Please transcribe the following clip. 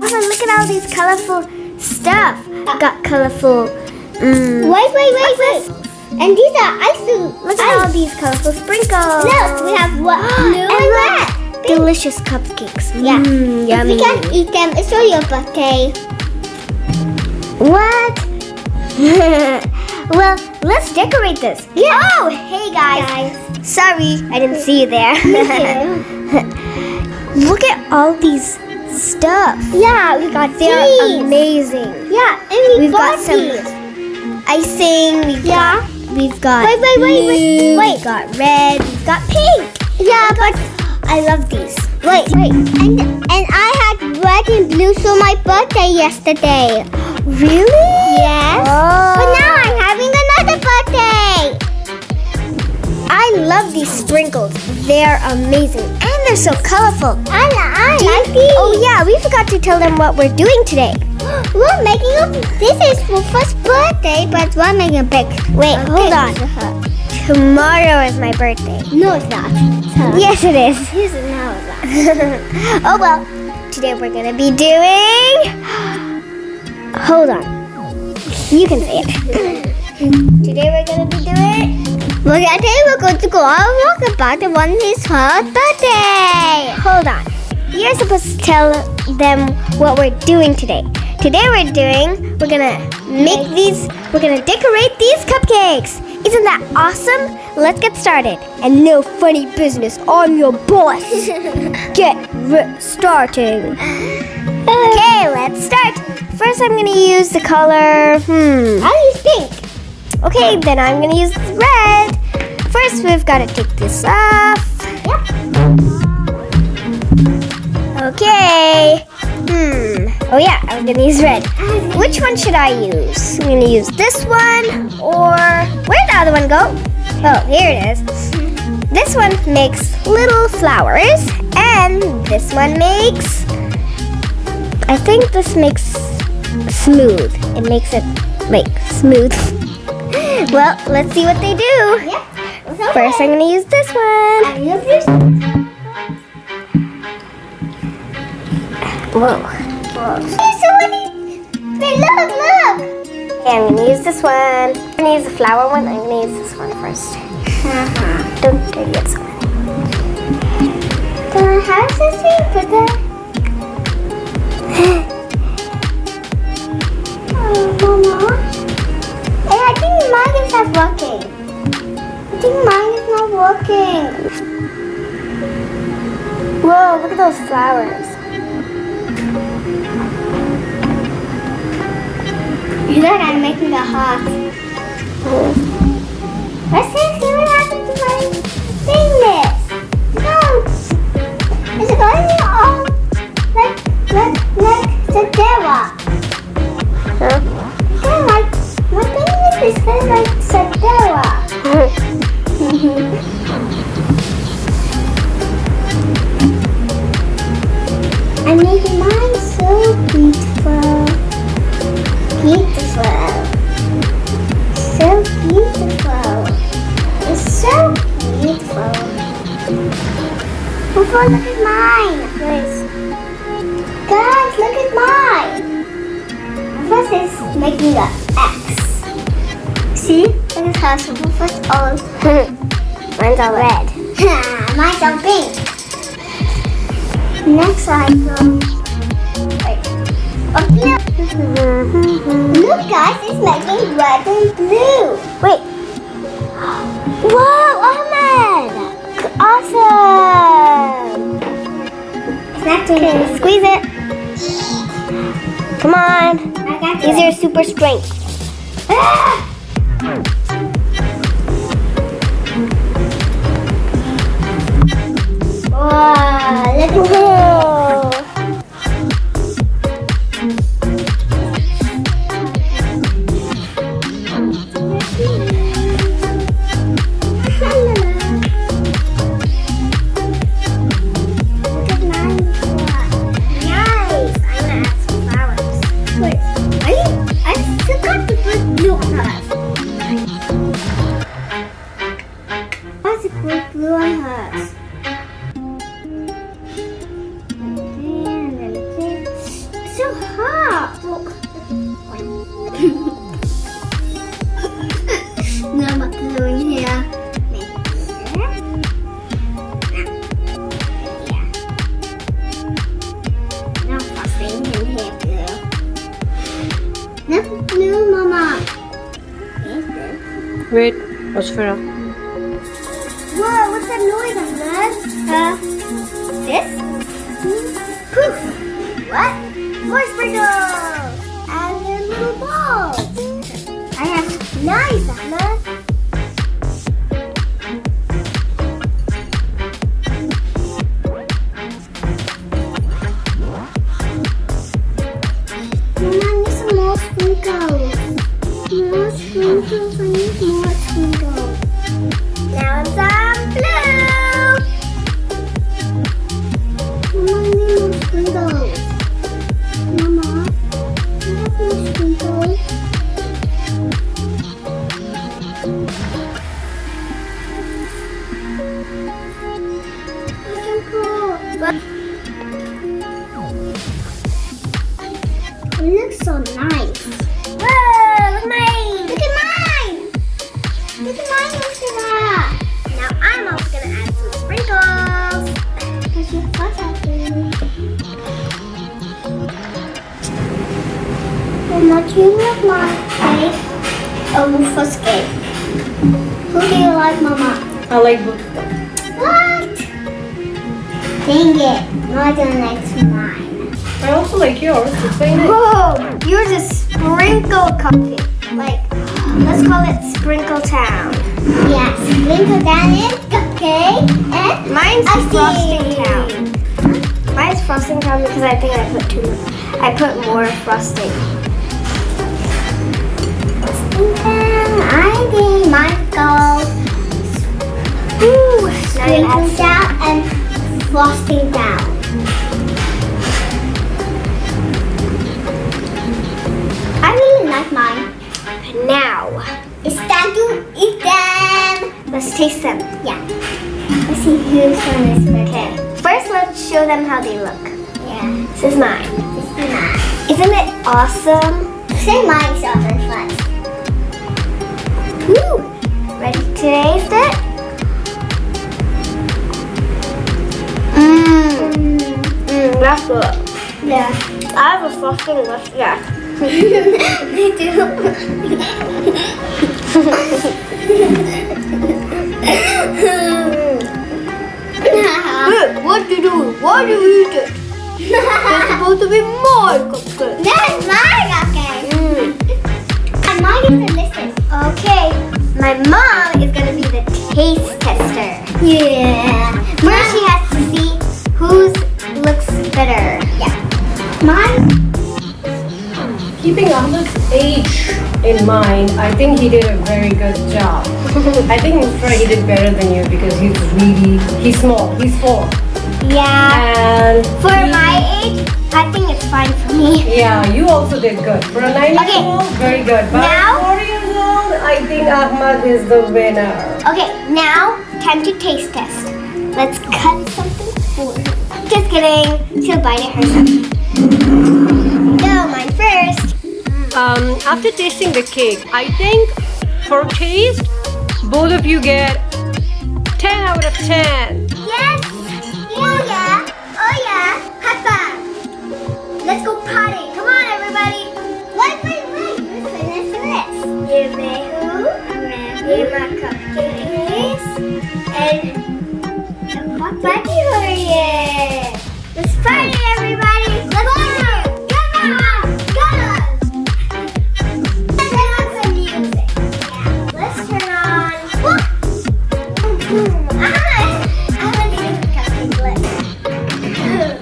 Ahmad, look at all these colorful stuff. Got colorful. Wait. And these are icing. Look at all these colorful sprinkles. Look, we have what? Blue and red. Delicious cupcakes. Yeah. If Yummy. we can't eat them, it's only your birthday. What? Well, let's decorate this. Yeah. Oh, hey guys. Sorry, I didn't see you there. Me too. Look at all these stuff. Yeah, we got They're these. amazing. Yeah, and We've got bought some these. icing. We've got Wait. blue, we've got red, we've got pink. Yeah, but I love these. wait. And I had red and blue for my birthday yesterday. Really? Yes. Oh. But now I'm having another birthday. I love these sprinkles. They're amazing. And they're so colorful. I like these. Oh yeah, we forgot to tell them what we're doing today. We're making this is for first birthday, but we're making a big. Wait, hold on. Tomorrow is my birthday. No, it's not. Yes, it is. Yes, no, it's not. Oh well, today we're gonna be doing. Hold on. You can say it. Today we're gonna be doing. We're going to go on walk about the one his first birthday. Hold on. You're supposed to tell them what we're doing today. Today we're gonna make these. We're gonna decorate these cupcakes. Isn't that awesome? Let's get started. And no funny business. I'm your boss. Get starting. Okay, let's start. First, I'm gonna use the color. I'll use pink. Okay, then I'm gonna use red. First, we've got to take this off. Yep. Okay. Oh yeah, I'm gonna use red. Which one should I use? I'm gonna use this one, or where'd the other one go? Oh, here it is. This one makes little flowers, and this one makes. I think this makes smooth. It makes it like smooth. Well, let's see what they do. Yep. First, I'm gonna use this one. I use this. Whoa. Wait, look. Okay, I'm gonna use this one. I'm gonna use the flower one. I'm gonna use this one first. Don't dirty it so much. How does this thing put that? Mama? Hey, I think mine is not working. I think mine is not working. Whoa, look at those flowers. You look, I'm making a heart. Let's see what happens to my fingers. No! Is it going all like Sedera? Huh? Kind of like, my fingers is kind of like Sedera. I'm making mine so beautiful. So beautiful. It's so beautiful. Before, look at mine. Nice. Guys, look at mine. First is making an X. See? Look at how so first all. Mine's all red. Mine's all pink. Next I go. Wait. Oh, blue. Look, guys, it's making red and blue. Wait. Whoa, Ahmad! Awesome! It's not doing Okay, it. squeeze it. Come on. I got Use your super strength. Wow, look at Whoa. so hot. Look. No, I'm not doing here. Now frosting in here too. No, Mama. Wait, what's for a... Whoa, what's that noise, Ahmad? This? Poof! What? More sprinkles! And they're little balls! I have nice, Ahmad! Mama, I need some more sprinkles. More sprinkles, I need more sprinkles. Now some blue! Mama, I need more sprinkles. Mama, I have more sprinkles. It looks so nice. Whoa, look at mine! Look at mine! Look at mine, Lucia! Now I'm also gonna add some sprinkles. Because you're fun Mama, do you like my cake? Or Rufus cake? Who do you like, Mama? I like both of them. What? Dang it. No, I don't like mine. I also like yours. It's very nice. Whoa, yours is sprinkle cupcake. Like, let's call it Sprinkle Town. Yeah, sprinkle down in cupcake and Mine's icing. Frosting Town. Mine's Frosting Town because I think I put more frosting. Frosting down, icing, mine's gold. Ooh, Sprinkle down and frosting down. I really like mine. now, It's time to eat them. let's taste them. Yeah. Let's see whose one is better. Okay, first let's show them how they look. Yeah. This is mine. This is mine. Isn't it awesome? Say mine's open first. Woo! Ready to taste it? That's good. Yeah. I have a frosting left. Yeah. Me too. Hey, what do you do? Why do you eat it? It's supposed to be my cupcake. That's my cupcake. And mine is delicious. Okay, my mom is gonna be the taste tester. Yeah. First, she has to see whose looks better. Yeah. Mine. Keeping Ahmad's age in mind, I think he did a very good job. I think Mufra, he did better than you because he's small, he's 4. Yeah. And For my age, I think it's fine for me. yeah, you also did good. For a 9-year-old, very good. But Now- 4 years old, I think Ahmad is the winner. Okay, now time to taste test. Let's cut something for her. Just kidding. She'll bite it herself. No, mine first. After tasting the cake, I think for taste, both of you get 10 out of 10. Yes. Oh yeah. Oh yeah. High five. Let's go party. Come on, everybody. Wait. Let's finish this. Give me who? Give my cupcakes. And what party are you? Let's party, everybody. Let's go. Come on. Let's turn on some music. Yeah. Let's turn on. I'm gonna need a cupcake list.